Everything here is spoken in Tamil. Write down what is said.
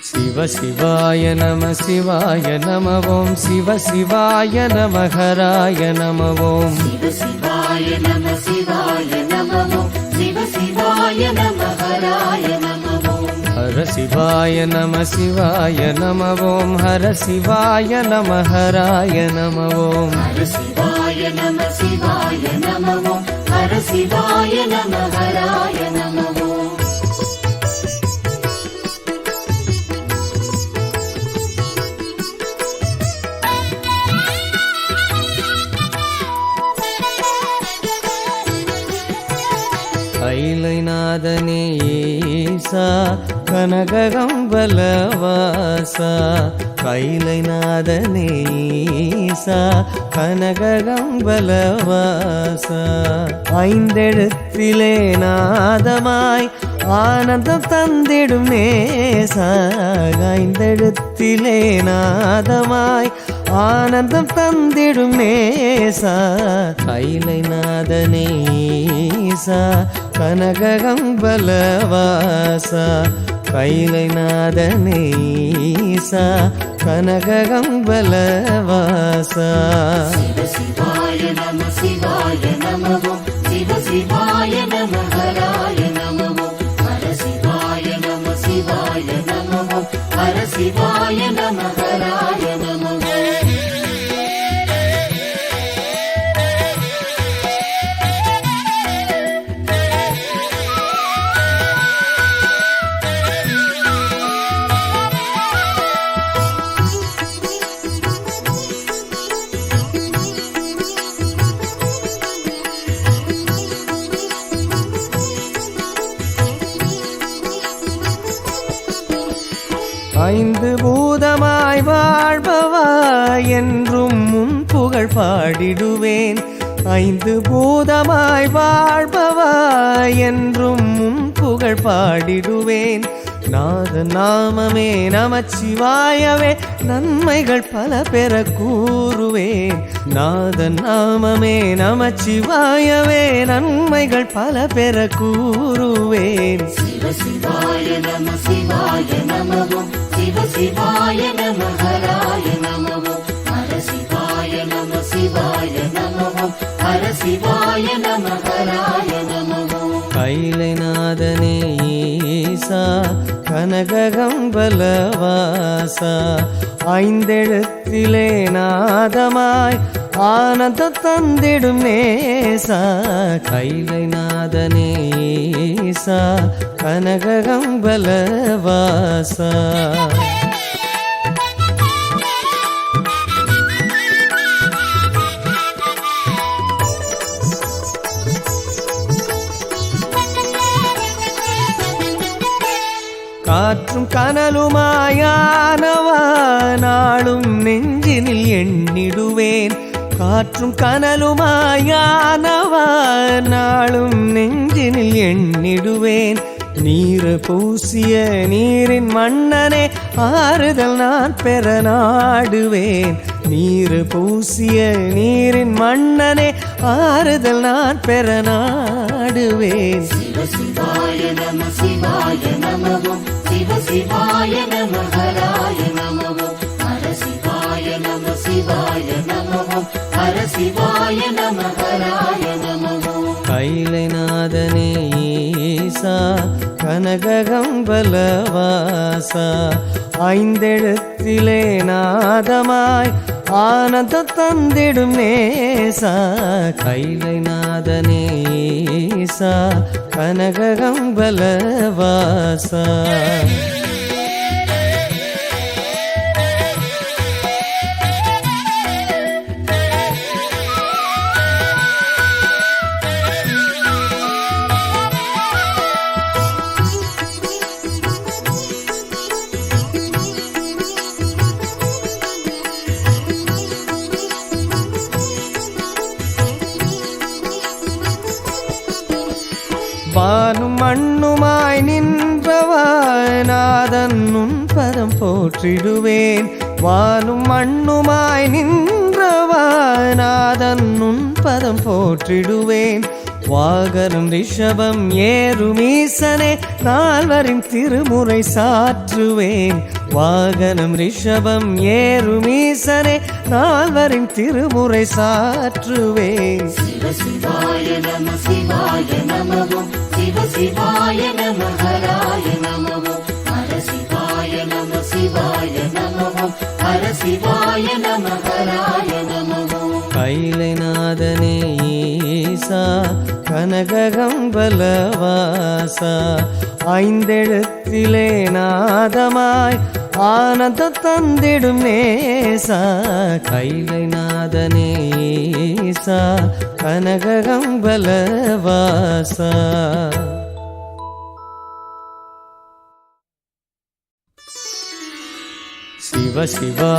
சிவ சிவாய நம சிவாய நம ஓம் சிவ சிவாய நம ஹராய நம ஓம் சிவ சிவாய நம சிவாய நம ஓம் சிவ சிவாய நம ஹராய நம ஓம் ஹர சிவாய நம சிவாய நம ஓம் ஹர சிவாய நம ஹராய நம ஓம் ஹர சிவாய நம சிவாய நம ஓம் ஹர சிவாய நம ஹராய நம ஓம் கைலைநாதனே ஈசா கனககம்பலவாசா கைலைநாதனே ஈசா கனககம்பலவாசா ஐந்தெழுத்திலே நாதமாய் ஆனந்தம் தந்திடும் நேசா ஐந்தெழுத்திலே நாதமாய் ஆனந்தம் தந்திடும் நேசா கைலைநாதனே ஈசா கனககம்பலவாசா கைலைநாதனே ஈசா கனககம்பலவாசா சிவ சிவாய நம சிவாய நம ஓம் சிவ சிவாய நம ஹராய நம ஓம் ஹர சிவாய நம சிவாய நம ஓம் ஹர சிவாய நம ஹராய நம ஓம் ஐந்து பூதமாய் வாழ்பவா என்றும் முன் புகழ் பாடிடுவேன் ஐந்து பூதமாய் வாழ்பவா என்றும் முன் புகழ் பாடிடுவேன் நாத நாமமே நமச்சிவாயவே நன்மைகள் பல பெற கூறுவேன் நாத நாமமே நமச்சிவாயவே நன்மைகள் பல பெற கூறுவேன் சிவ சிவாய நம சிவாய நம ஓம் சிவ சிவாய நம ஹராய நம ஓம் ஹர சிவாய நம சிவாய நம ஓம் ஹர சிவாய நம ஹராய நம ஓம் கைலைநாதனே ஈசா கனககம்பலவாசா ஐந்தெழுத்திலே நாதமாய் ஆனந்தம் தந்திடும் நேசா கைலைநாதனே ஈசா கனககம்பலவாசா காற்றும் கனலுமாயானவா நாளும் நெஞ்சினில் எண்ணிடுவேன் காற்றும் கனலுமாயானவா நாளும் நெஞ்சினில் எண்ணிடுவேன் நீர் பூசிய நீரின் மன்னனே ஆறுதல் நான் பெற நாடுவேன் நீர் பூசிய நீரின் மன்னனே ஆறுதல் நான் பெற நாடுவேன் சிவ சிவாய நம சிவாய நம ஓம் சிவ சிவாய நம ஹராய நம ஓம் ஹர சிவாய நம சிவாய நம ஓம் ஹர சிவாய நம ஹராய நம ஓம் கைலைநாதனே ஈசா கனககம்பலவாசா ஐந்தெழுத்திலே நாதமாய் ஆனந்தம் தந்திடும் நேசா கைலைநாதனே ஈசா கனககம்பலவாசா வானும் மண்ணுமாய் நின்றவா நாதன் உன் பதம் போற்றிடுவேன் வானும் மண்ணுமாய் நின்றவா நாதன் உன் பதம் போற்றிடுவேன் வாகனம் ரிஷபம் ஏறுமீசனே நால்வரின் திருமுறை சாற்றுவேன். வாகனம் ரிஷபம் ஏறுமீசனே நால்வரின் திருமுறை சாற்றுவேன். சிவ சிவாய நம சிவாய நமவோம் சிவ சிவாய நம ஹராய நமவோம் ஹர சிவாய நம சிவாய நமவோம் ஹர சிவாய நம ஹராய நமவோம். கைலைநாதனே ஈசா கனககம்பலவாசா ஐந்தெழுத்திலே நாதமாய் ஆனந்த தந்திடும் நேசா. கைலைநாதனே ஈசா கனககம்பலவாசா. சிவ சிவா